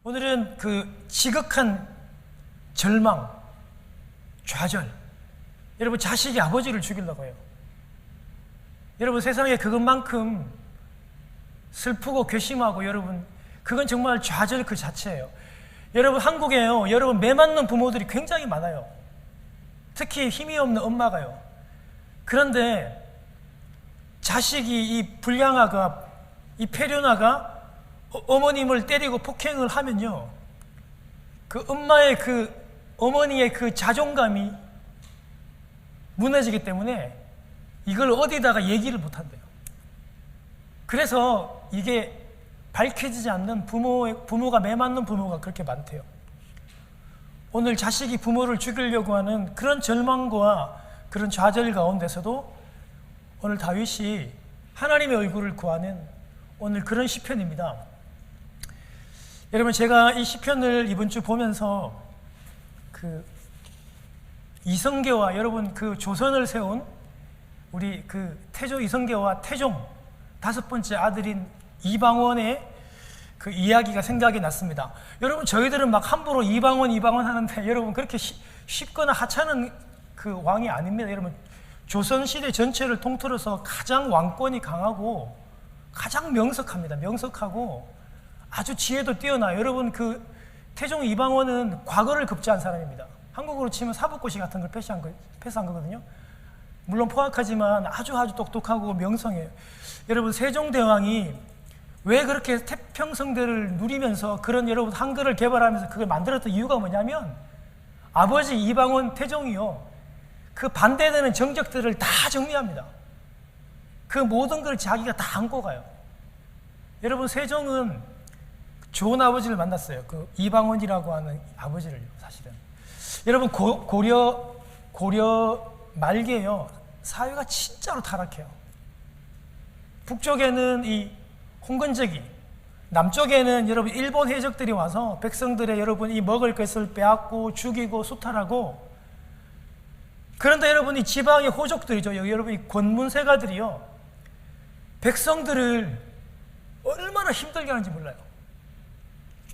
오늘은 그 지극한 절망, 좌절. 여러분, 자식이 아버지를 죽이려고 해요. 여러분, 세상에 그것만큼 슬프고 괘씸하고, 여러분, 그건 정말 좌절 그 자체예요. 여러분, 한국에요, 여러분, 매 맞는 부모들이 굉장히 많아요. 특히 힘이 없는 엄마가요. 그런데 자식이 이 불량아가, 이 폐륜아가 어머님을 때리고 폭행을 하면요, 그 엄마의 그 어머니의 그 자존감이 무너지기 때문에 이걸 어디다가 얘기를 못 한대요. 그래서 이게 밝혀지지 않는 부모가 매 맞는 부모가 그렇게 많대요. 오늘 자식이 부모를 죽이려고 하는 그런 절망과 그런 좌절 가운데서도 오늘 다윗이 하나님의 얼굴을 구하는 오늘 그런 시편입니다. 여러분, 제가 이 시편을 이번 주 보면서 그 이성계와 여러분 그 조선을 세운 우리 그 태조 이성계와 태종 다섯 번째 아들인 이방원의 그 이야기가 생각이 났습니다. 여러분, 저희들은 막 함부로 이방원 하는데 여러분, 그렇게 쉽거나 하찮은 그 왕이 아닙니다. 여러분, 조선시대 전체를 통틀어서 가장 왕권이 강하고 가장 명석합니다. 명석하고 아주 지혜도 뛰어나요. 여러분, 그 태종 이방원은 과거를 급제한 사람입니다. 한국으로 치면 사법고시 같은 걸 패스한 거거든요. 물론 포악하지만 아주 똑똑하고 명성해요. 여러분, 세종대왕이 왜 그렇게 태평성대를 누리면서 그런 여러분 한글을 개발하면서 그걸 만들었던 이유가 뭐냐면, 아버지 이방원 태종이요, 그 반대되는 정적들을 다 정리합니다. 그 모든 걸 자기가 다 안고 가요. 여러분, 세종은 좋은 아버지를 만났어요. 그 이방원이라고 하는 아버지를요, 사실은. 여러분, 고려 말기에요, 사회가 진짜로 타락해요. 북쪽에는 이 홍건적이, 남쪽에는 여러분 일본 해적들이 와서 백성들의 여러분 이 먹을 것을 빼앗고 죽이고 수탈하고. 그런데 여러분, 이 지방의 호족들이죠, 여러분 이 권문세가들이요, 백성들을 얼마나 힘들게 하는지 몰라요.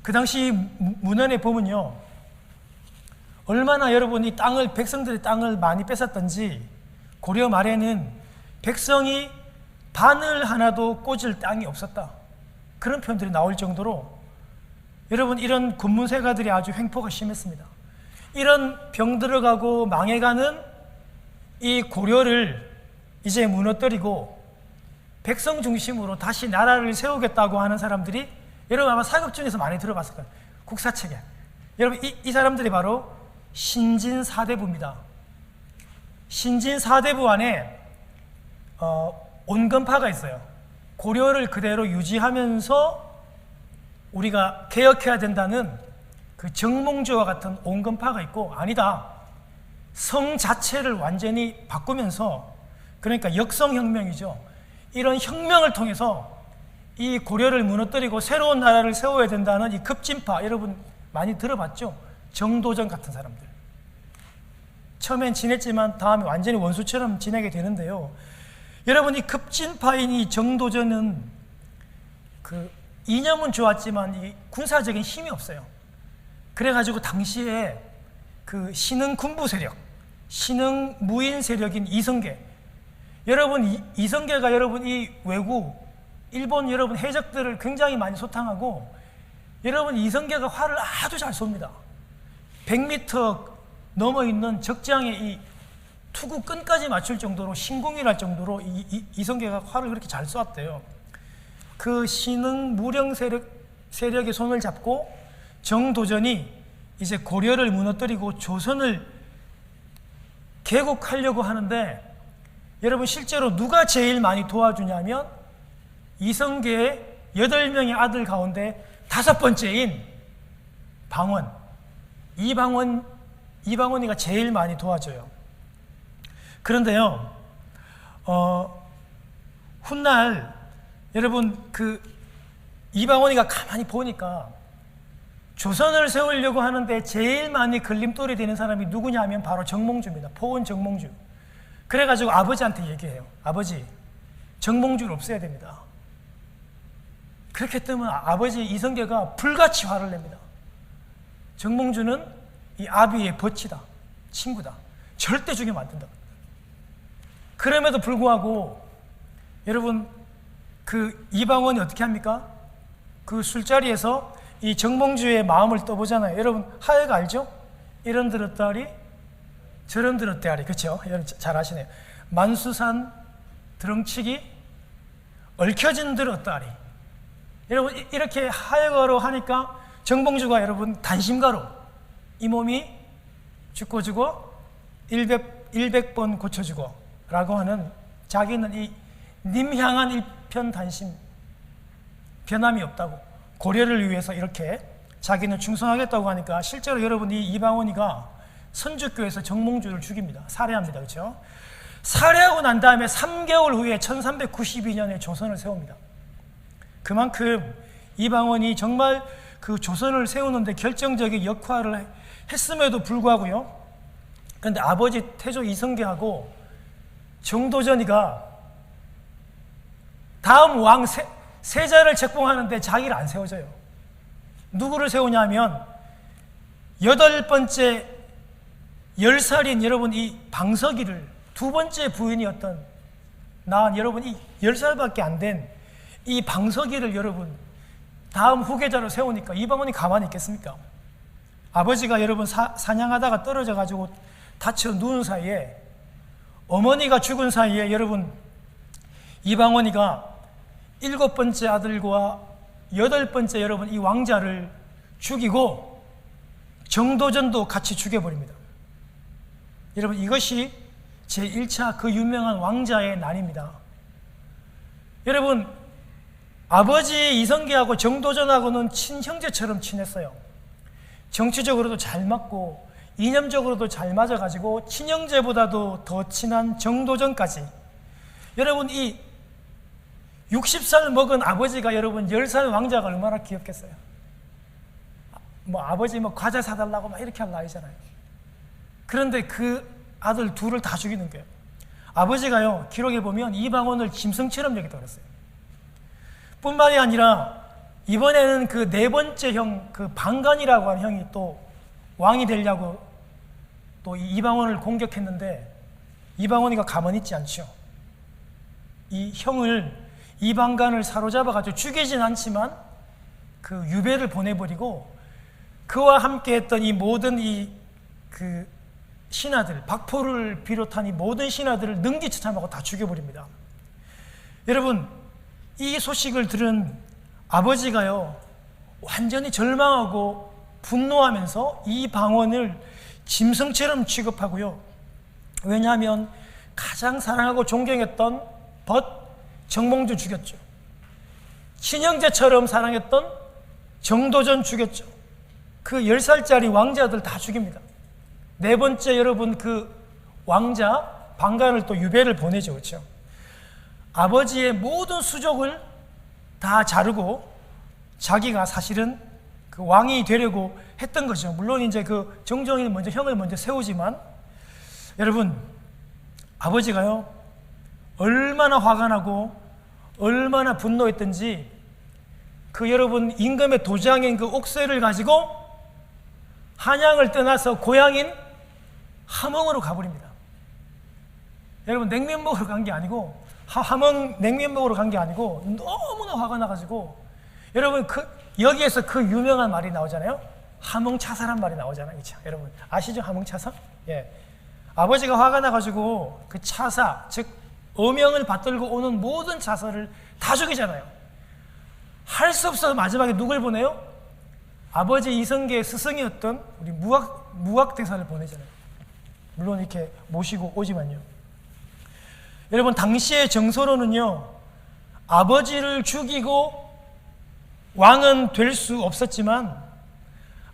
그 당시 문헌에 보면요, 얼마나 여러분 이 땅을, 백성들의 땅을 많이 뺏었던지, 고려 말에는 백성이 바늘 하나도 꽂을 땅이 없었다, 그런 표현들이 나올 정도로 여러분 이런 권문세가들이 아주 횡포가 심했습니다. 이런 병들어가고 망해가는 이 고려를 이제 무너뜨리고 백성 중심으로 다시 나라를 세우겠다고 하는 사람들이, 여러분 아마 사극 중에서 많이 들어봤을 거예요. 국사책에. 여러분 이 사람들이 바로 신진사대부입니다. 신진사대부 안에 온건파가 있어요. 고려를 그대로 유지하면서 우리가 개혁해야 된다는 그 정몽주와 같은 온건파가 있고, 아니다, 성 자체를 완전히 바꾸면서, 그러니까 역성혁명이죠, 이런 혁명을 통해서 이 고려를 무너뜨리고 새로운 나라를 세워야 된다는 이 급진파, 여러분 많이 들어봤죠? 정도전 같은 사람들. 처음엔 지냈지만 다음에 완전히 원수처럼 지내게 되는데요, 여러분 이 급진파인 이 정도전은 그 이념은 좋았지만 이 군사적인 힘이 없어요. 그래가지고 당시에 그 신흥 군부 세력, 신흥 무인 세력인 이성계, 여러분 이성계가 여러분 이 외국 일본 여러분 해적들을 굉장히 많이 소탕하고, 여러분 이성계가 활을 아주 잘 쏩니다. 100m 넘어 있는 적장의 이 투구 끈까지 맞출 정도로, 신궁이랄 정도로 이성계가 활을 그렇게 잘 쏘았대요. 그 신흥 무령 세력의 손을 잡고 정도전이 이제 고려를 무너뜨리고 조선을 개국하려고 하는데, 여러분 실제로 누가 제일 많이 도와주냐면 이성계의 8명의 아들 가운데 5번째인 방원, 이방원이가 제일 많이 도와줘요. 그런데요, 훗날 여러분 그 이방원이가 가만히 보니까 조선을 세우려고 하는데 제일 많이 걸림돌이 되는 사람이 누구냐면 바로 정몽주입니다. 포원 정몽주. 그래가지고 아버지한테 얘기해요. 아버지, 정몽주를 없애야 됩니다. 그렇게 뜨면 아버지 이성계가 불같이 화를 냅니다. 정몽주는 이 아비의 버치다, 친구다, 절대 죽이면 안 된다. 그럼에도 불구하고 여러분, 그 이방원이 어떻게 합니까? 그 술자리에서 이 정몽주의 마음을 떠보잖아요. 여러분, 하회가 알죠? 이런 들었다리 저런 들었다리, 그렇죠? 여러분 잘 아시네요. 만수산 드렁치기 얽혀진 들었다리. 여러분, 이렇게 하회가로 하니까 정몽주가 여러분 단심가로 이 몸이 죽고 죽어 100번 고쳐주고 라고 하는, 자기는 이 님 향한 일편단심, 변함이 없다고, 고려를 위해서 이렇게 자기는 충성하겠다고 하니까 실제로 여러분 이 이방원이가 선주교에서 정몽주를 죽입니다. 살해합니다. 그렇죠? 살해하고 난 다음에 3개월 후에 1392년에 조선을 세웁니다. 그만큼 이방원이 정말 그 조선을 세우는데 결정적인 역할을 했음에도 불구하고요. 그런데 아버지 태조 이성계하고 정도전이가 다음 왕 세자를 책봉하는데 자기를 안 세워져요. 누구를 세우냐면 8번째 10살인 여러분 이 방석이를, 두 번째 부인이었던 낳은 여러분 이 10살밖에 안 된 이 방석이를 여러분 다음 후계자로 세우니까 이방원이 가만히 있겠습니까? 아버지가 여러분 사냥하다가 떨어져 가지고 다쳐 누운 사이에, 어머니가 죽은 사이에 여러분 이방원이가 7번째 아들과 8번째 여러분 이 왕자를 죽이고 정도전도 같이 죽여버립니다. 여러분, 이것이 제1차 그 유명한 왕자의 난입니다. 여러분, 아버지 이성계하고 정도전하고는 친형제처럼 친했어요. 정치적으로도 잘 맞고 이념적으로도 잘 맞아가지고 친형제보다도 더 친한 정도전까지. 여러분, 이 60살 먹은 아버지가 여러분 10살 왕자가 얼마나 귀엽겠어요. 뭐 아버지 뭐 과자 사달라고 막 이렇게 할 나이잖아요. 그런데 그 아들 둘을 다 죽이는 거예요. 아버지가요, 기록에 보면 이방원을 짐승처럼 여기다 그랬어요. 뿐만이 아니라 이번에는 그 4번째 형, 그 방간이라고 하는 형이 또 왕이 되려고 또 이방원을 공격했는데 이방원이가 가만히 있지 않죠. 이 형을, 이방간을 사로잡아가지고 죽이진 않지만 그 유배를 보내버리고 그와 함께 했던 이 모든 그 신하들, 박포를 비롯한 이 모든 신하들을 능지처참하고 다 죽여버립니다. 여러분, 이 소식을 들은 아버지가요, 완전히 절망하고 분노하면서 이 방언을 짐승처럼 취급하고요. 왜냐하면 가장 사랑하고 존경했던 정몽주 죽였죠. 친형제처럼 사랑했던 정도전 죽였죠. 그 10살짜리 왕자들 다 죽입니다. 4번째 여러분 그 왕자 방간을 또 유배를 보내죠. 그렇죠? 아버지의 모든 수족을 다 자르고 자기가 사실은 그 왕이 되려고 했던 거죠. 물론 이제 그 정정이 먼저 형을 먼저 세우지만, 여러분, 아버지가요 얼마나 화가 나고 얼마나 분노했던지 그 여러분 임금의 도장인 그 옥새를 가지고 한양을 떠나서 고향인 함흥으로 가버립니다. 여러분, 냉면 먹으러 간 게 아니고, 함흥 냉면 먹으러 간 게 아니고 너무나 화가 나가지고, 여러분 여기에서 그 유명한 말이 나오잖아요. 함흥차사란 말이 나오잖아요. 그렇죠? 여러분 아시죠? 함흥차사? 예. 아버지가 화가 나가지고 그 차사, 즉 어명을 받들고 오는 모든 차사를 다 죽이잖아요. 할 수 없어서 마지막에 누굴 보내요? 아버지 이성계의 스승이었던 우리 무학대사를 보내잖아요. 물론 이렇게 모시고 오지만요. 여러분, 당시의 정서로는요, 아버지를 죽이고 왕은 될 수 없었지만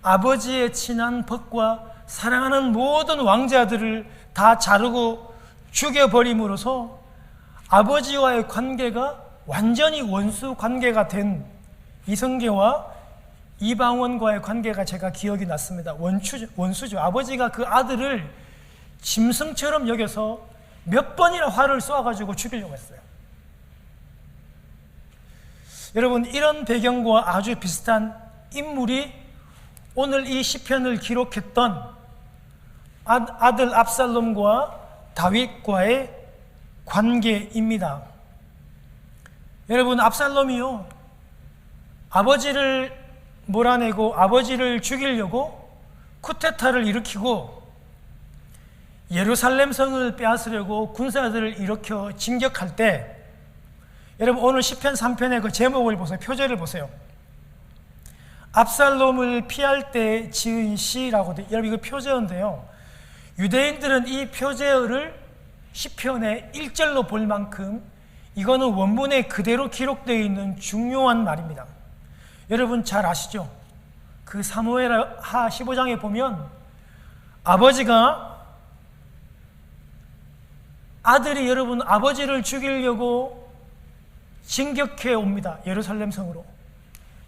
아버지의 친한 벗과 사랑하는 모든 왕자들을 다 자르고 죽여버림으로써 아버지와의 관계가 완전히 원수 관계가 된 이성계와 이방원과의 관계가 제가 기억이 났습니다. 원수죠. 아버지가 그 아들을 짐승처럼 여겨서 몇 번이나 화를 쏘아가지고 죽이려고 했어요. 여러분, 이런 배경과 아주 비슷한 인물이 오늘 이 시편을 기록했던 아들 압살롬과 다윗과의 관계입니다. 여러분, 압살롬이요, 아버지를 몰아내고 아버지를 죽이려고 쿠데타를 일으키고 예루살렘 성을 빼앗으려고 군사들을 일으켜 진격할 때, 여러분 오늘 시편 3편의 그 제목을 보세요. 표제를 보세요. 압살롬을 피할 때 지은 시라고 돼. 여러분 이거 표제어인데요, 유대인들은 이 표제어를 시편의 1절로 볼 만큼 이거는 원문에 그대로 기록되어 있는 중요한 말입니다. 여러분 잘 아시죠? 그 사무엘하 15장에 보면 아들이 여러분 아버지를 죽이려고 진격해 옵니다. 예루살렘 성으로.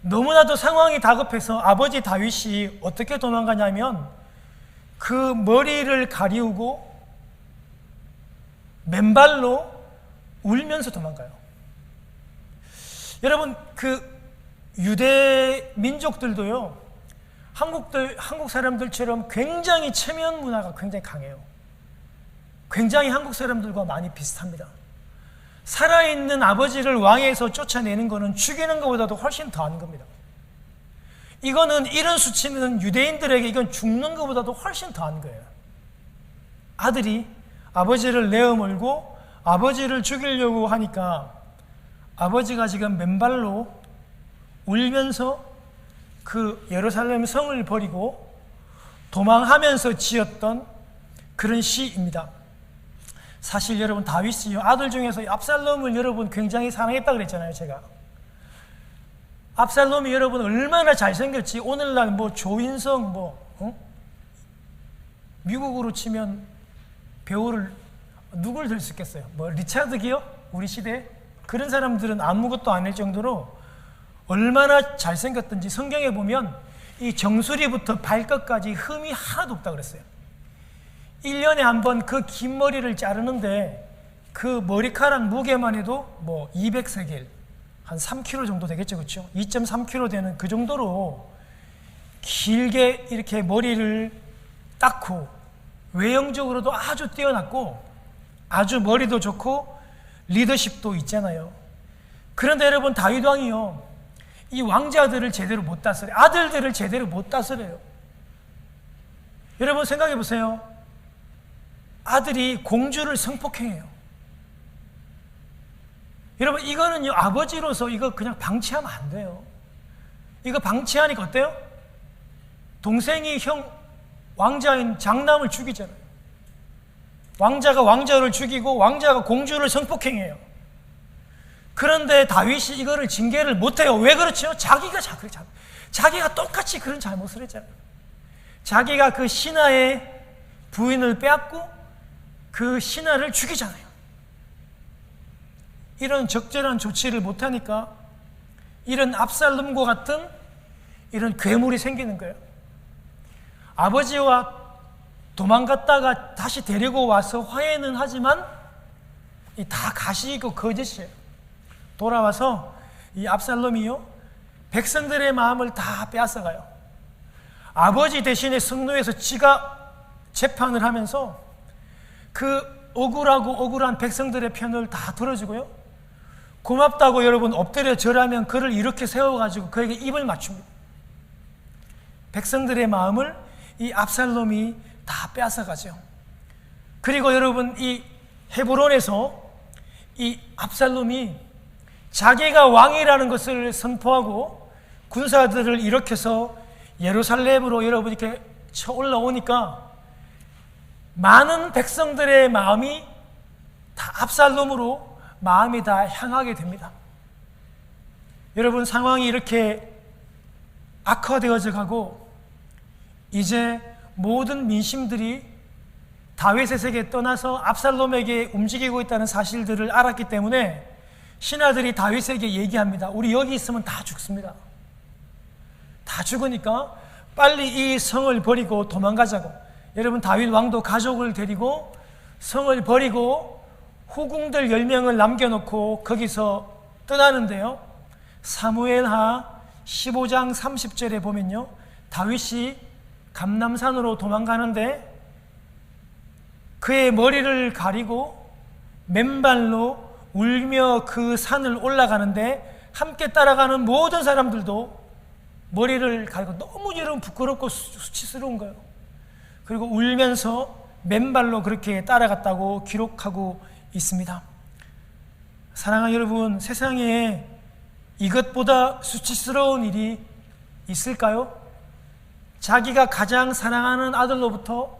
너무나도 상황이 다급해서 아버지 다윗이 어떻게 도망가냐면 그 머리를 가리우고 맨발로 울면서 도망가요. 여러분 그 유대 민족들도요, 한국 사람들처럼 굉장히 체면 문화가 굉장히 강해요. 굉장히 한국 사람들과 많이 비슷합니다. 살아있는 아버지를 왕에서 쫓아내는 것은 죽이는 것보다도 훨씬 더한 겁니다. 이거는 이런 수치는 유대인들에게 이건 죽는 것보다도 훨씬 더한 거예요. 아들이 아버지를 내어물고 아버지를 죽이려고 하니까 아버지가 지금 맨발로 울면서 그 예루살렘 성을 버리고 도망하면서 지었던 그런 시입니다. 사실 여러분 다윗이요, 아들 중에서 압살롬을 여러분 굉장히 사랑했다 그랬잖아요. 제가 압살롬이 여러분 얼마나 잘생겼지. 오늘날 뭐 조인성 미국으로 치면 배우를 누굴 들 수 있겠어요? 뭐 리차드 기어? 우리 시대 그런 사람들은 아무것도 아닐 정도로 얼마나 잘생겼던지 성경에 보면 이 정수리부터 발끝까지 흠이 하나도 없다 그랬어요. 1년에 한 번 그 긴 머리를 자르는데 그 머리카락 무게만 해도 뭐 200세겔, 한 3kg 정도 되겠죠, 그렇죠? 2.3kg 되는 그 정도로 길게 이렇게 머리를 닦고 외형적으로도 아주 뛰어났고 아주 머리도 좋고 리더십도 있잖아요. 그런데 여러분 다윗 왕이요, 이 왕자들을 제대로 못 다스려요. 아들들을 제대로 못 다스려요. 여러분 생각해 보세요. 아들이 공주를 성폭행해요. 여러분 이거는요, 아버지로서 이거 그냥 방치하면 안 돼요. 이거 방치하니까 어때요? 동생이 형 왕자인 장남을 죽이잖아요. 왕자가 왕자를 죽이고 왕자가 공주를 성폭행해요. 그런데 다윗이 이거를 징계를 못해요. 왜 그렇죠? 자기가 똑같이 그런 잘못을 했잖아요. 자기가 그 신하의 부인을 빼앗고 그 신하를 죽이잖아요. 이런 적절한 조치를 못하니까 이런 압살롬과 같은 이런 괴물이 생기는 거예요. 아버지와 도망갔다가 다시 데리고 와서 화해는 하지만 다 가시이고 거짓이에요. 돌아와서 이 압살롬이요, 백성들의 마음을 다 빼앗아가요. 아버지 대신에 성노에서 지가 재판을 하면서 그 억울한 백성들의 편을 다 들어주고요, 고맙다고 여러분 엎드려 절하면 그를 이렇게 세워가지고 그에게 입을 맞춥니다. 백성들의 마음을 이 압살롬이 다 빼앗아가죠. 그리고 여러분 이 헤브론에서 이 압살롬이 자기가 왕이라는 것을 선포하고 군사들을 일으켜서 예루살렘으로 여러분 이렇게 쳐 올라오니까 많은 백성들의 마음이 다 압살롬으로 마음이 다 향하게 됩니다. 여러분 상황이 이렇게 악화되어져 가고 이제 모든 민심들이 다윗의 세계에 떠나서 압살롬에게 움직이고 있다는 사실들을 알았기 때문에 신하들이 다윗에게 얘기합니다. 우리 여기 있으면 다 죽습니다. 다 죽으니까 빨리 이 성을 버리고 도망가자고. 여러분 다윗 왕도 가족을 데리고 성을 버리고 후궁들 10명을 남겨놓고 거기서 떠나는데요, 사무엘하 15장 30절에 보면요, 다윗이 감람산으로 도망가는데 그의 머리를 가리고 맨발로 울며 그 산을 올라가는데 함께 따라가는 모든 사람들도 머리를 가리고 너무 여러분 부끄럽고 수치스러운 거예요. 그리고 울면서 맨발로 그렇게 따라갔다고 기록하고 있습니다. 사랑하는 여러분, 세상에 이것보다 수치스러운 일이 있을까요? 자기가 가장 사랑하는 아들로부터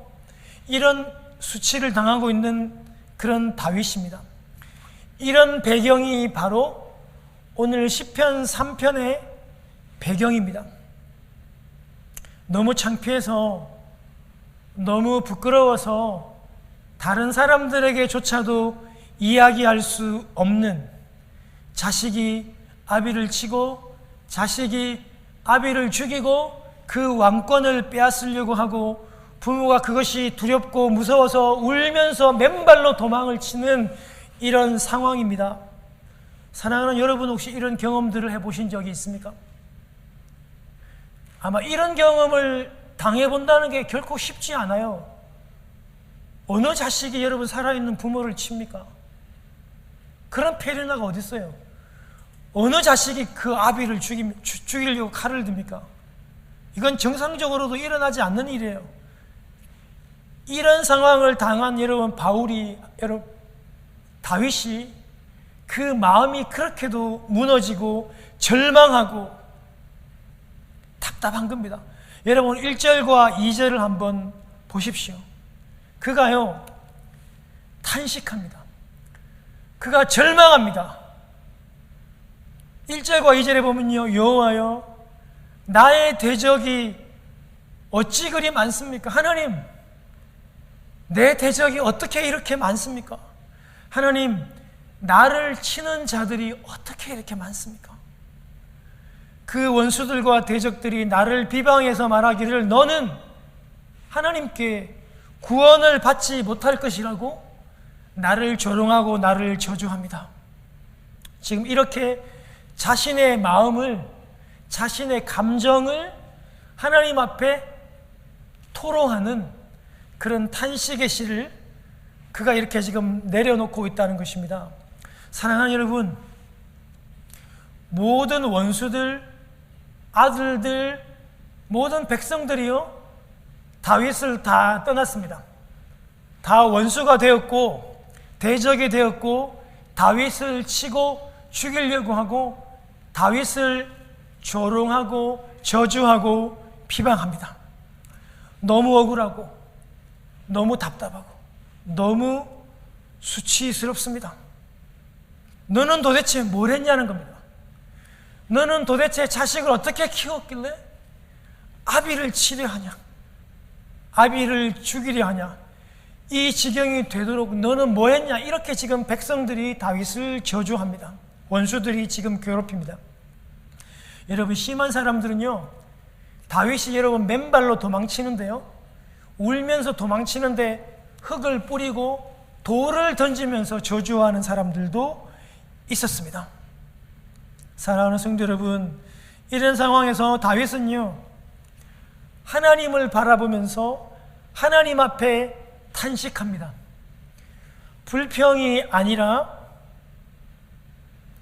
이런 수치를 당하고 있는 그런 다윗입니다. 이런 배경이 바로 오늘 시편 3편의 배경입니다. 너무 창피해서, 너무 부끄러워서 다른 사람들에게조차도 이야기할 수 없는 자식이 아비를 치고 자식이 아비를 죽이고 그 왕권을 빼앗으려고 하고 부모가 그것이 두렵고 무서워서 울면서 맨발로 도망을 치는 이런 상황입니다. 사랑하는 여러분, 혹시 이런 경험들을 해보신 적이 있습니까? 아마 이런 경험을 당해본다는 게 결코 쉽지 않아요. 어느 자식이 여러분 살아있는 부모를 칩니까? 그런 페르나가 어디 있어요? 어느 자식이 그 아비를 죽이려고 칼을 듭니까? 이건 정상적으로도 일어나지 않는 일이에요. 이런 상황을 당한 여러분 다윗이 그 마음이 그렇게도 무너지고 절망하고 답답한 겁니다. 여러분 1절과 2절을 한번 보십시오. 그가요 탄식합니다. 그가 절망합니다. 1절과 2절에 보면요, 여호와여 나의 대적이 어찌 그리 많습니까? 하나님, 내 대적이 어떻게 이렇게 많습니까? 하나님, 나를 치는 자들이 어떻게 이렇게 많습니까? 그 원수들과 대적들이 나를 비방해서 말하기를 너는 하나님께 구원을 받지 못할 것이라고 나를 조롱하고 나를 저주합니다. 지금 이렇게 자신의 마음을, 자신의 감정을 하나님 앞에 토로하는 그런 탄식의 시를 그가 이렇게 지금 내려놓고 있다는 것입니다. 사랑하는 여러분, 모든 원수들, 아들들, 모든 백성들이요 다윗을 다 떠났습니다. 다 원수가 되었고 대적이 되었고 다윗을 치고 죽이려고 하고 다윗을 조롱하고 저주하고 비방합니다. 너무 억울하고 너무 답답하고 너무 수치스럽습니다. 너는 도대체 뭘 했냐는 겁니다. 너는 도대체 자식을 어떻게 키웠길래 아비를 치려 하냐, 아비를 죽이려 하냐, 이 지경이 되도록 너는 뭐 했냐, 이렇게 지금 백성들이 다윗을 저주합니다. 원수들이 지금 괴롭힙니다. 여러분, 심한 사람들은요 다윗이 여러분 맨발로 도망치는데요, 울면서 도망치는데 흙을 뿌리고 돌을 던지면서 저주하는 사람들도 있었습니다. 사랑하는 성도 여러분, 이런 상황에서 다윗은요 하나님을 바라보면서 하나님 앞에 탄식합니다. 불평이 아니라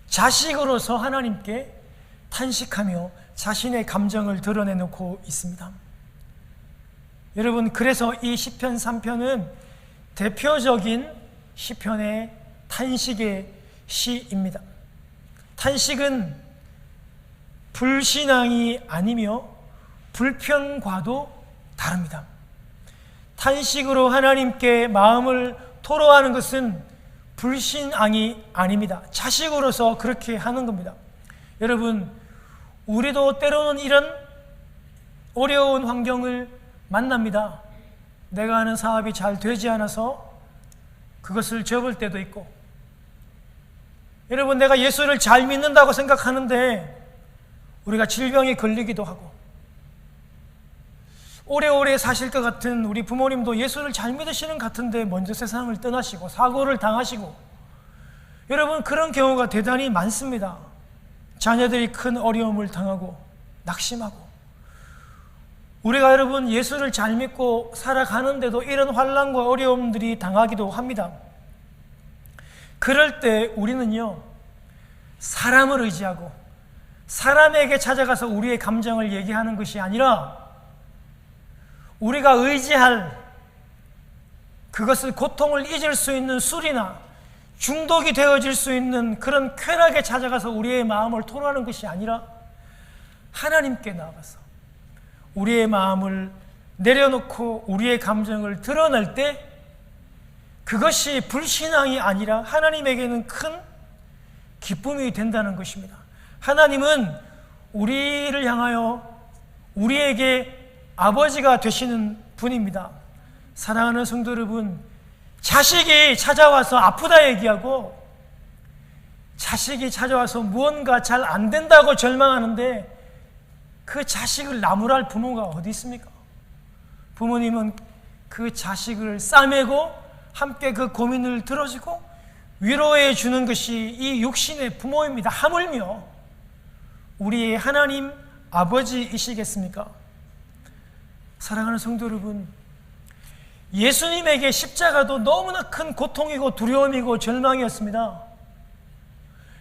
자식으로서 하나님께 탄식하며 자신의 감정을 드러내놓고 있습니다. 여러분, 그래서 이 시편 3편은 대표적인 시편의 탄식의 시입니다. 탄식은 불신앙이 아니며 불평과도 다릅니다. 탄식으로 하나님께 마음을 토로하는 것은 불신앙이 아닙니다. 자식으로서 그렇게 하는 겁니다. 여러분, 우리도 때로는 이런 어려운 환경을 만납니다. 내가 하는 사업이 잘 되지 않아서 그것을 접을 때도 있고, 여러분, 내가 예수를 잘 믿는다고 생각하는데 우리가 질병에 걸리기도 하고, 오래오래 사실 것 같은 우리 부모님도 예수를 잘 믿으시는 것 같은데 먼저 세상을 떠나시고 사고를 당하시고, 여러분, 그런 경우가 대단히 많습니다. 자녀들이 큰 어려움을 당하고 낙심하고, 우리가 여러분 예수를 잘 믿고 살아가는데도 이런 환난과 어려움들이 당하기도 합니다. 그럴 때 우리는요, 사람을 의지하고 사람에게 찾아가서 우리의 감정을 얘기하는 것이 아니라 우리가 의지할, 그것을 고통을 잊을 수 있는 술이나 중독이 되어질 수 있는 그런 쾌락에 찾아가서 우리의 마음을 토로하는 것이 아니라 하나님께 나아가서 우리의 마음을 내려놓고 우리의 감정을 드러낼 때 그것이 불신앙이 아니라 하나님에게는 큰 기쁨이 된다는 것입니다. 하나님은 우리를 향하여 우리에게 아버지가 되시는 분입니다. 사랑하는 성도 여러분, 자식이 찾아와서 아프다 얘기하고 자식이 찾아와서 무언가 잘 안 된다고 절망하는데 그 자식을 나무랄 부모가 어디 있습니까? 부모님은 그 자식을 싸매고 함께 그 고민을 들어주고 위로해 주는 것이 이 육신의 부모입니다. 하물며 우리의 하나님 아버지이시겠습니까? 사랑하는 성도 여러분, 예수님에게 십자가도 너무나 큰 고통이고 두려움이고 절망이었습니다.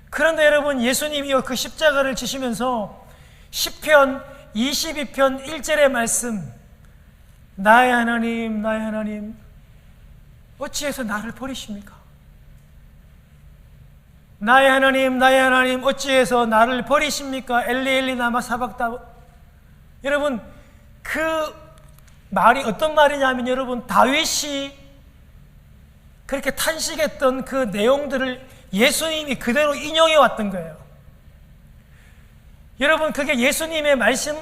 그런데 여러분, 예수님이요 그 십자가를 지시면서 시편 22편 1절의 말씀, 나의 하나님, 나의 하나님, 어찌해서 나를 버리십니까? 나의 하나님, 나의 하나님, 어찌해서 나를 버리십니까? 엘리 라마 사박다. 여러분, 그 말이 어떤 말이냐면, 여러분, 다윗이 그렇게 탄식했던 그 내용들을 예수님이 그대로 인용해 왔던 거예요. 여러분, 그게 예수님의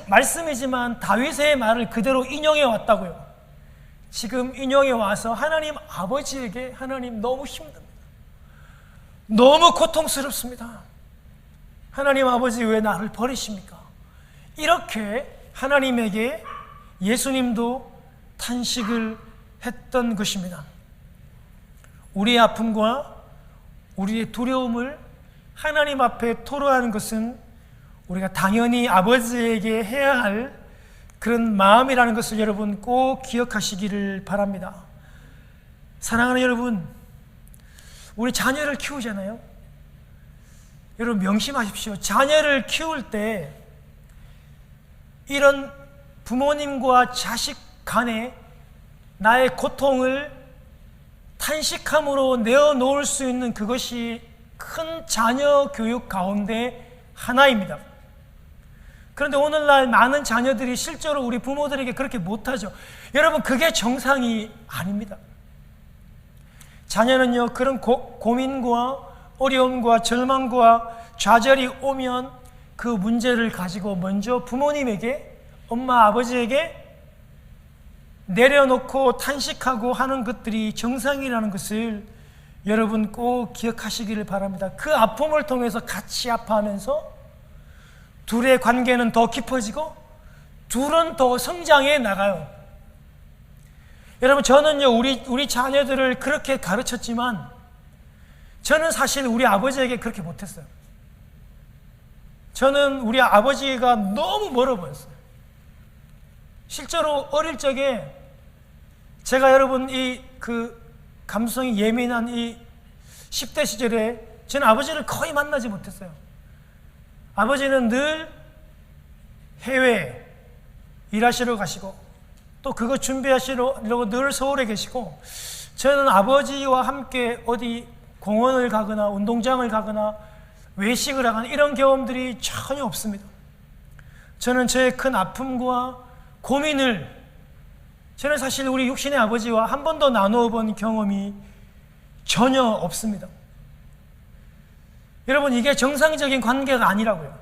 말씀이지만 다윗의 말을 그대로 인용해 왔다고요. 지금 인용해 와서 하나님 아버지에게, 하나님 너무 힘듭니다. 너무 고통스럽습니다. 하나님 아버지 왜 나를 버리십니까? 이렇게 하나님에게 예수님도 탄식을 했던 것입니다. 우리의 아픔과 우리의 두려움을 하나님 앞에 토로하는 것은 우리가 당연히 아버지에게 해야 할 그런 마음이라는 것을 여러분 꼭 기억하시기를 바랍니다. 사랑하는 여러분, 우리 자녀를 키우잖아요. 여러분 명심하십시오. 자녀를 키울 때 이런 부모님과 자식 간에 나의 고통을 탄식함으로 내어놓을 수 있는 그것이 큰 자녀 교육 가운데 하나입니다. 그런데 오늘날 많은 자녀들이 실제로 우리 부모들에게 그렇게 못하죠. 여러분, 그게 정상이 아닙니다. 자녀는요, 그런 고민과 어려움과 절망과 좌절이 오면 그 문제를 가지고 먼저 부모님에게, 엄마, 아버지에게 내려놓고 탄식하고 하는 것들이 정상이라는 것을 여러분 꼭 기억하시기를 바랍니다. 그 아픔을 통해서 같이 아파하면서 둘의 관계는 더 깊어지고 둘은 더 성장해 나가요. 여러분, 저는요 우리 자녀들을 그렇게 가르쳤지만 저는 사실 우리 아버지에게 그렇게 못했어요. 저는 우리 아버지가 너무 멀어 보였어요. 실제로 어릴 적에 제가 여러분 이 그 감성이 예민한 이 10대 시절에 저는 아버지를 거의 만나지 못했어요. 아버지는 늘 해외에 일하시러 가시고 또 그거 준비하시려고 늘 서울에 계시고, 저는 아버지와 함께 어디 공원을 가거나 운동장을 가거나 외식을 하거나 이런 경험들이 전혀 없습니다. 저는 저의 큰 아픔과 고민을 저는 사실 우리 육신의 아버지와 한 번도 나누어 본 경험이 전혀 없습니다. 여러분, 이게 정상적인 관계가 아니라고요.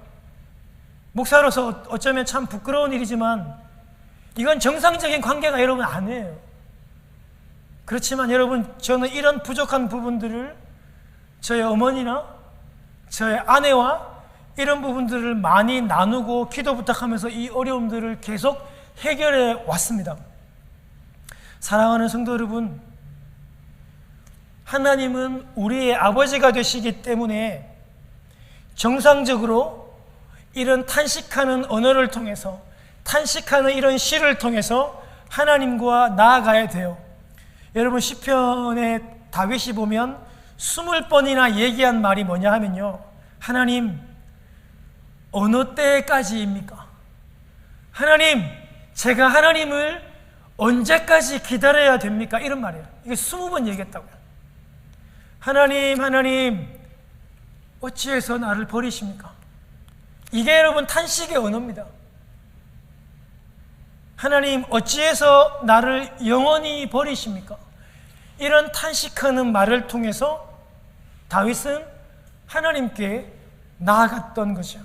목사로서 어쩌면 참 부끄러운 일이지만 이건 정상적인 관계가 여러분 아니에요. 그렇지만 여러분, 저는 이런 부족한 부분들을 저의 어머니나 저의 아내와 이런 부분들을 많이 나누고 기도 부탁하면서 이 어려움들을 계속 해결해 왔습니다. 사랑하는 성도 여러분, 하나님은 우리의 아버지가 되시기 때문에 정상적으로 이런 탄식하는 언어를 통해서, 탄식하는 이런 시를 통해서 하나님과 나아가야 돼요. 여러분, 시편에 다윗이 보면 20번이나 얘기한 말이 뭐냐 하면요, 하나님, 어느 때까지입니까? 하나님, 제가 하나님을 언제까지 기다려야 됩니까? 이런 말이에요. 이게 20번 얘기했다고요. 하나님, 하나님, 어찌해서 나를 버리십니까? 이게 여러분 탄식의 언어입니다. 하나님, 어찌해서 나를 영원히 버리십니까? 이런 탄식하는 말을 통해서 다윗은 하나님께 나아갔던 거죠.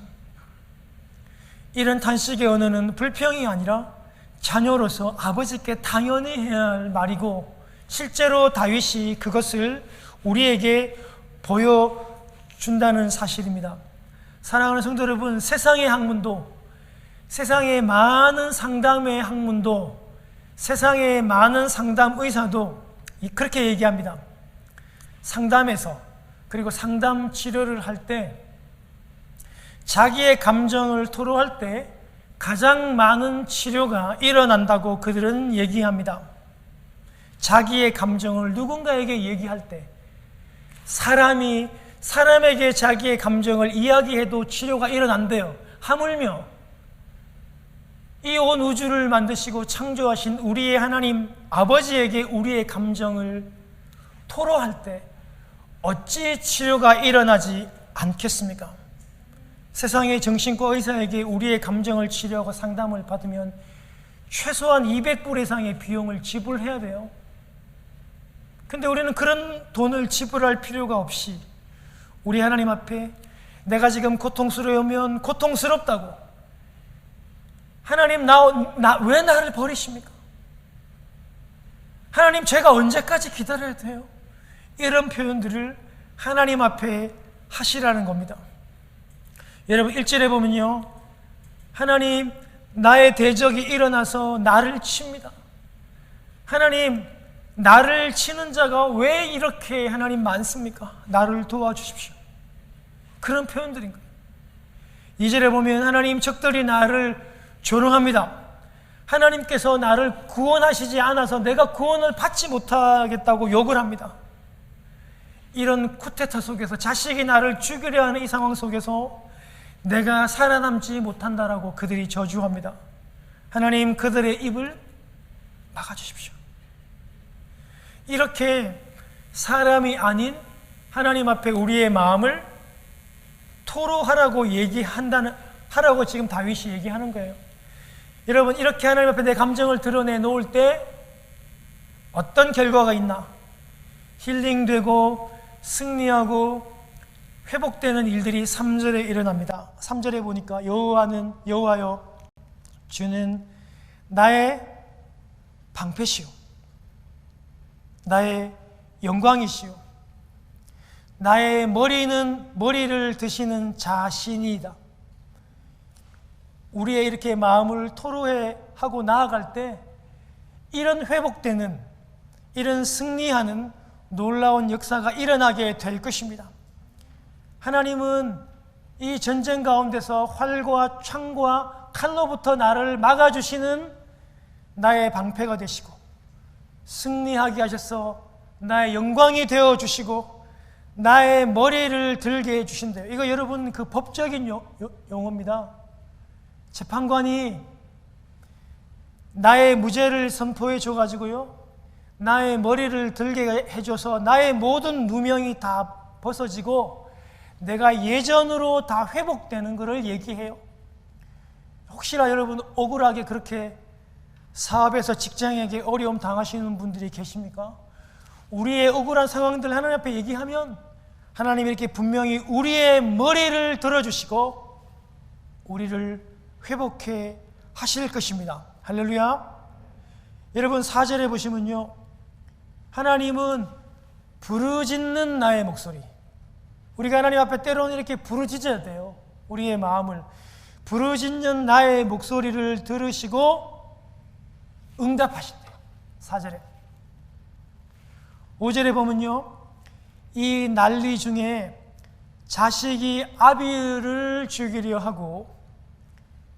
이런 탄식의 언어는 불평이 아니라 자녀로서 아버지께 당연히 해야 할 말이고, 실제로 다윗이 그것을 우리에게 보여준다는 사실입니다. 사랑하는 성도 여러분, 세상의 학문도, 세상의 많은 상담의 학문도, 세상의 많은 상담 의사도 그렇게 얘기합니다. 상담에서, 그리고 상담 치료를 할 때, 자기의 감정을 토로할 때 가장 많은 치료가 일어난다고 그들은 얘기합니다. 자기의 감정을 누군가에게 얘기할 때, 사람에게 자기의 감정을 이야기해도 치료가 일어난대요. 하물며 이 온 우주를 만드시고 창조하신 우리의 하나님 아버지에게 우리의 감정을 토로할 때 어찌 치료가 일어나지 않겠습니까? 세상의 정신과 의사에게 우리의 감정을 치료하고 상담을 받으면 최소한 200불 이상의 비용을 지불해야 돼요. 근데 우리는 그런 돈을 지불할 필요가 없이 우리 하나님 앞에 내가 지금 고통스러우면 고통스럽다고, 하나님 왜 나를 버리십니까? 하나님, 제가 언제까지 기다려야 돼요? 이런 표현들을 하나님 앞에 하시라는 겁니다. 여러분, 1절에 보면요, 하나님, 나의 대적이 일어나서 나를 칩니다. 하나님, 나를 치는 자가 왜 이렇게 하나님 많습니까? 나를 도와주십시오. 그런 표현들인 거예요. 2절에 보면 하나님, 적들이 나를 조롱합니다. 하나님께서 나를 구원하시지 않아서 내가 구원을 받지 못하겠다고 욕을 합니다. 이런 쿠데타 속에서, 자식이 나를 죽이려 하는 이 상황 속에서 내가 살아남지 못한다라고 그들이 저주합니다. 하나님, 그들의 입을 막아주십시오. 이렇게 사람이 아닌 하나님 앞에 우리의 마음을 토로하라고 하라고 지금 다윗이 얘기하는 거예요. 여러분, 이렇게 하나님 앞에 내 감정을 드러내 놓을 때 어떤 결과가 있나? 힐링되고 승리하고 회복되는 일들이 3절에 일어납니다. 3절에 보니까 여호와여, 주는 나의 방패시오, 나의 영광이시오, 나의 머리를 드시는 자신이다. 우리의 이렇게 마음을 토로하고 나아갈 때 이런 회복되는, 이런 승리하는 놀라운 역사가 일어나게 될 것입니다. 하나님은 이 전쟁 가운데서 활과 창과 칼로부터 나를 막아주시는 나의 방패가 되시고, 승리하게 하셔서 나의 영광이 되어주시고 나의 머리를 들게 해주신대요. 이거 여러분, 그 법적인 용어입니다. 재판관이 나의 무죄를 선포해 줘가지고요, 나의 머리를 들게 해줘서 나의 모든 누명이 다 벗어지고 내가 예전으로 다 회복되는 것을 얘기해요. 혹시나 여러분 억울하게 그렇게 사업에서 직장에게 어려움 당하시는 분들이 계십니까? 우리의 억울한 상황들 하나님 앞에 얘기하면 하나님이 이렇게 분명히 우리의 머리를 들어주시고 우리를 회복해 하실 것입니다. 할렐루야. 여러분, 4절에 보시면요, 하나님은 부르짖는 나의 목소리. 우리가 하나님 앞에 때로는 이렇게 부르짖어야 돼요. 우리의 마음을 부르짖는 나의 목소리를 들으시고 응답하신대요. 4절에. 5절에 보면요, 이 난리 중에 자식이 아비를 죽이려 하고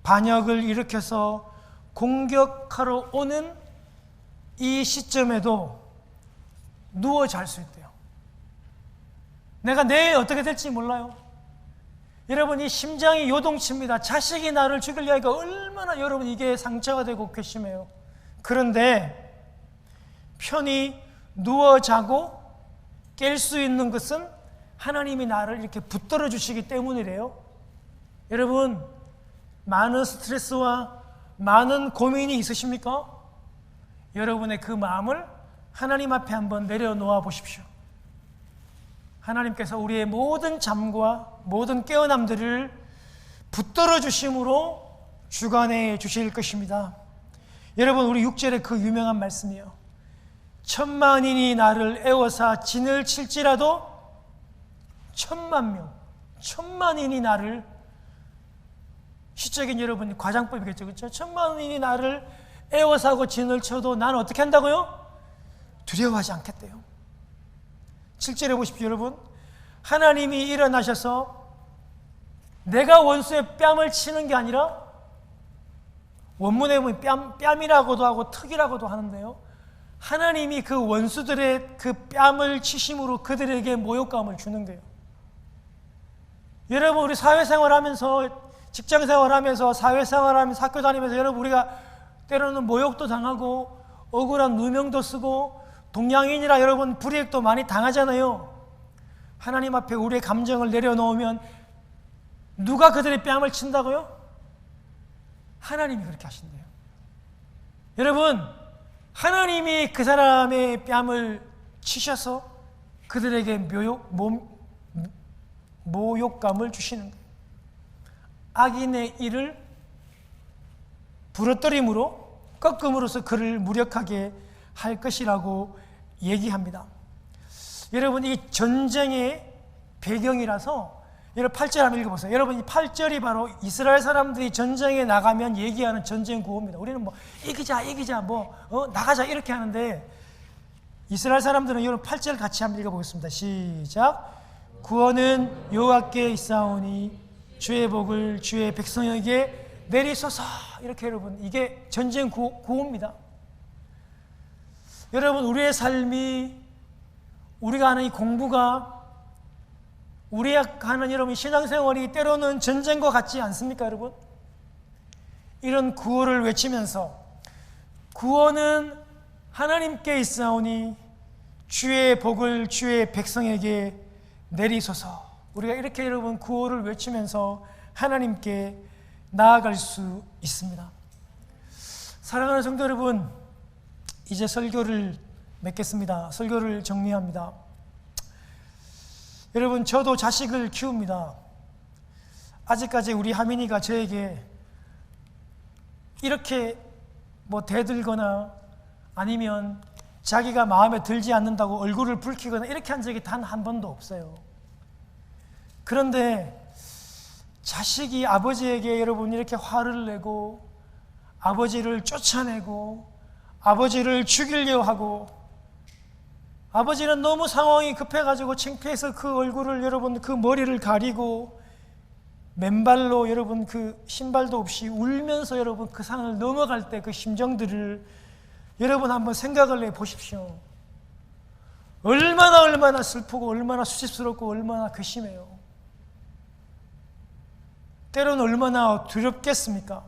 반역을 일으켜서 공격하러 오는 이 시점에도 누워 잘 수 있대요. 내가 내일 어떻게 될지 몰라요. 여러분, 이 심장이 요동칩니다. 자식이 나를 죽이려 하니까 얼마나 여러분 이게 상처가 되고 괘씸해요. 그런데 편히 누워 자고 깰 수 있는 것은 하나님이 나를 이렇게 붙들어 주시기 때문이래요. 여러분, 많은 스트레스와 많은 고민이 있으십니까? 여러분의 그 마음을 하나님 앞에 한번 내려놓아 보십시오. 하나님께서 우리의 모든 잠과 모든 깨어남들을 붙들어 주심으로 주관해 주실 것입니다. 여러분, 우리 6절에 그 유명한 말씀이요, 천만인이 나를 애워사 진을 칠지라도, 천만인이 나를, 시적인 여러분 과장법이겠죠, 그렇죠? 천만인이 나를 애워사고 진을 쳐도 나는 어떻게 한다고요? 두려워하지 않겠대요. 7절에 보십시오. 여러분, 하나님이 일어나셔서 내가 원수의 뺨을 치는 게 아니라, 원문에 보면 뺨이라고도 하고 턱이라고도 하는데요, 하나님이 그 원수들의 그 뺨을 치심으로 그들에게 모욕감을 주는 거예요. 여러분, 우리 사회생활하면서, 직장생활하면서, 사회생활하면서, 학교 다니면서 여러분, 우리가 때로는 모욕도 당하고 억울한 누명도 쓰고 동양인이라 여러분 불이익도 많이 당하잖아요. 하나님 앞에 우리의 감정을 내려놓으면 누가 그들의 뺨을 친다고요? 하나님이 그렇게 하신대요. 여러분, 하나님이 그 사람의 뺨을 치셔서 그들에게 모욕감을 주시는 거예요. 악인의 일을 부러뜨림으로, 꺾음으로써 그를 무력하게 할 것이라고 얘기합니다. 여러분, 이 전쟁의 배경이라서, 여러분 8절 한번 읽어보세요. 여러분, 이 8절이 바로 이스라엘 사람들이 전쟁에 나가면 얘기하는 전쟁 구호입니다. 우리는 뭐 이기자 나가자 이렇게 하는데, 이스라엘 사람들은 여러분 8절 같이 한번 읽어보겠습니다. 시작. 구원은 여호와께 있사오니 주의 복을 주의 백성에게 내리소서. 이렇게 여러분, 이게 전쟁 구호입니다. 여러분, 우리의 삶이, 우리가 하는 이 공부가, 우리가 하는 여러분 신앙생활이 때로는 전쟁과 같지 않습니까, 여러분? 이런 구호를 외치면서, 구원은 하나님께 있사오니 주의 복을 주의 백성에게 내리소서. 우리가 이렇게 여러분 구호를 외치면서 하나님께 나아갈 수 있습니다. 사랑하는 성도 여러분, 이제 설교를 맺겠습니다. 설교를 정리합니다. 여러분, 저도 자식을 키웁니다. 아직까지 우리 하민이가 저에게 이렇게 뭐 대들거나 아니면 자기가 마음에 들지 않는다고 얼굴을 붉히거나 이렇게 한 적이 단 한 번도 없어요. 그런데 자식이 아버지에게 여러분 이렇게 화를 내고 아버지를 쫓아내고 아버지를 죽이려 하고, 아버지는 너무 상황이 급해가지고 창피해서 그 얼굴을 여러분 그 머리를 가리고 맨발로 여러분 그 신발도 없이 울면서 여러분 그 산을 넘어갈 때 그 심정들을 여러분 한번 생각을 해보십시오. 얼마나 슬프고 얼마나 수치스럽고 얼마나 괘씸해요. 때로는 얼마나 두렵겠습니까?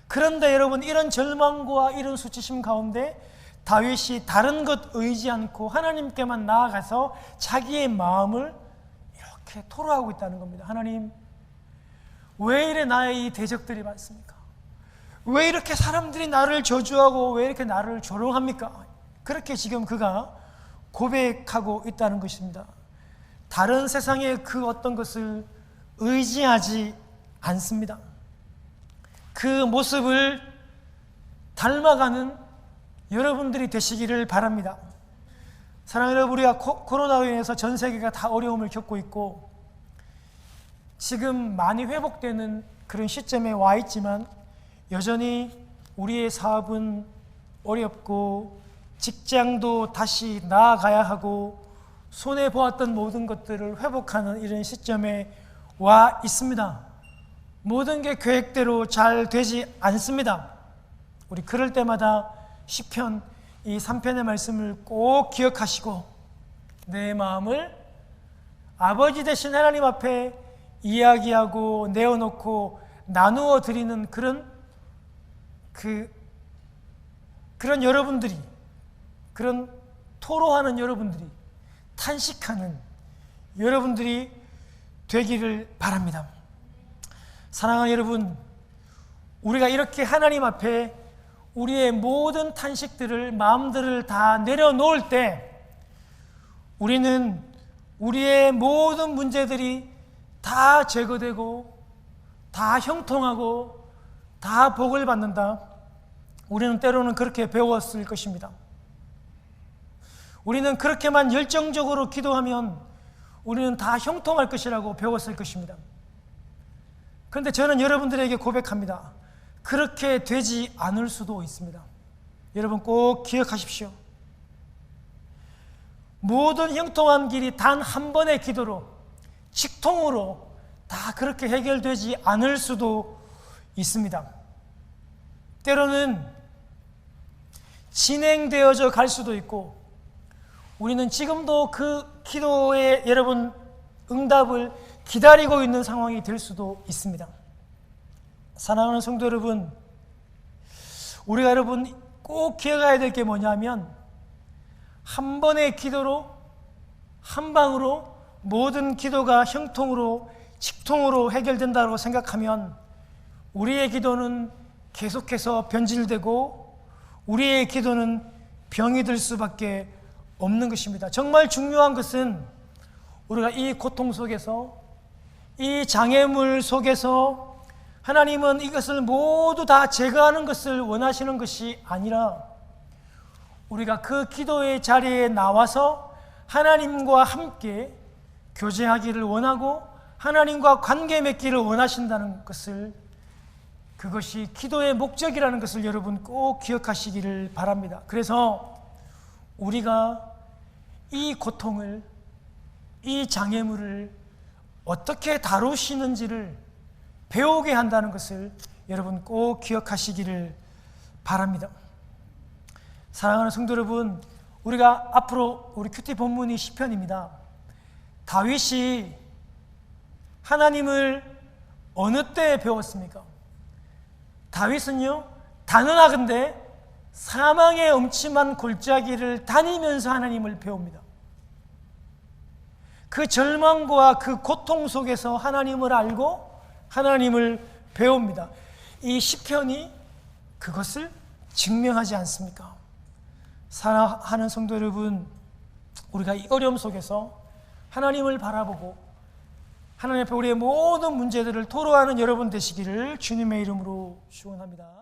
그런데 여러분, 이런 절망과 이런 수치심 가운데 다윗이 다른 것 의지 않고 하나님께만 나아가서 자기의 마음을 이렇게 토로하고 있다는 겁니다. 하나님, 왜 이래 나의 이 대적들이 많습니까? 왜 이렇게 사람들이 나를 저주하고 왜 이렇게 나를 조롱합니까? 그렇게 지금 그가 고백하고 있다는 것입니다. 다른 세상의 그 어떤 것을 의지하지 않습니다. 그 모습을 닮아가는 여러분들이 되시기를 바랍니다. 사랑하는 여러분, 우리가 코로나로 인해서 전 세계가 다 어려움을 겪고 있고 지금 많이 회복되는 그런 시점에 와 있지만 여전히 우리의 사업은 어렵고 직장도 다시 나아가야 하고 손해보았던 모든 것들을 회복하는 이런 시점에 와 있습니다. 모든 게 계획대로 잘 되지 않습니다. 우리 그럴 때마다 시편 이 3편의 말씀을 꼭 기억하시고 내 마음을 아버지 되신 하나님 앞에 이야기하고 내어놓고 나누어 드리는 그런 여러분들이, 그런 토로하는 여러분들이, 탄식하는 여러분들이 되기를 바랍니다. 사랑하는 여러분, 우리가 이렇게 하나님 앞에 우리의 모든 탄식들을, 마음들을 다 내려놓을 때 우리는 우리의 모든 문제들이 다 제거되고 다 형통하고 다 복을 받는다. 우리는 때로는 그렇게 배웠을 것입니다. 우리는 그렇게만 열정적으로 기도하면 우리는 다 형통할 것이라고 배웠을 것입니다. 그런데 저는 여러분들에게 고백합니다. 그렇게 되지 않을 수도 있습니다. 여러분 꼭 기억하십시오. 모든 형통한 길이 단 한 번의 기도로, 직통으로 다 그렇게 해결되지 않을 수도 있습니다. 때로는 진행되어져 갈 수도 있고, 우리는 지금도 그 기도의 여러분 응답을 기다리고 있는 상황이 될 수도 있습니다. 사랑하는 성도 여러분, 우리가 여러분 꼭 기억해야 될 게 뭐냐면, 한 번의 기도로, 한 방으로 모든 기도가 형통으로, 직통으로 해결된다고 생각하면 우리의 기도는 계속해서 변질되고 우리의 기도는 병이 들 수밖에 없는 것입니다. 정말 중요한 것은 우리가 이 고통 속에서, 이 장애물 속에서 하나님은 이것을 모두 다 제거하는 것을 원하시는 것이 아니라 우리가 그 기도의 자리에 나와서 하나님과 함께 교제하기를 원하고 하나님과 관계 맺기를 원하신다는 것을, 그것이 기도의 목적이라는 것을 여러분 꼭 기억하시기를 바랍니다. 그래서 우리가 이 고통을, 이 장애물을 어떻게 다루시는지를 배우게 한다는 것을 여러분 꼭 기억하시기를 바랍니다. 사랑하는 성도 여러분, 우리가 앞으로 우리 큐티 본문이 시편입니다. 다윗이 하나님을 어느 때에 배웠습니까? 다윗은요, 단언하건대 사망의 음침한 골짜기를 다니면서 하나님을 배웁니다. 그 절망과 그 고통 속에서 하나님을 알고 하나님을 배웁니다. 이 시편이 그것을 증명하지 않습니까? 사랑하는 성도 여러분, 우리가 이 어려움 속에서 하나님을 바라보고 하나님 앞에 우리의 모든 문제들을 토로하는 여러분 되시기를 주님의 이름으로 축원합니다.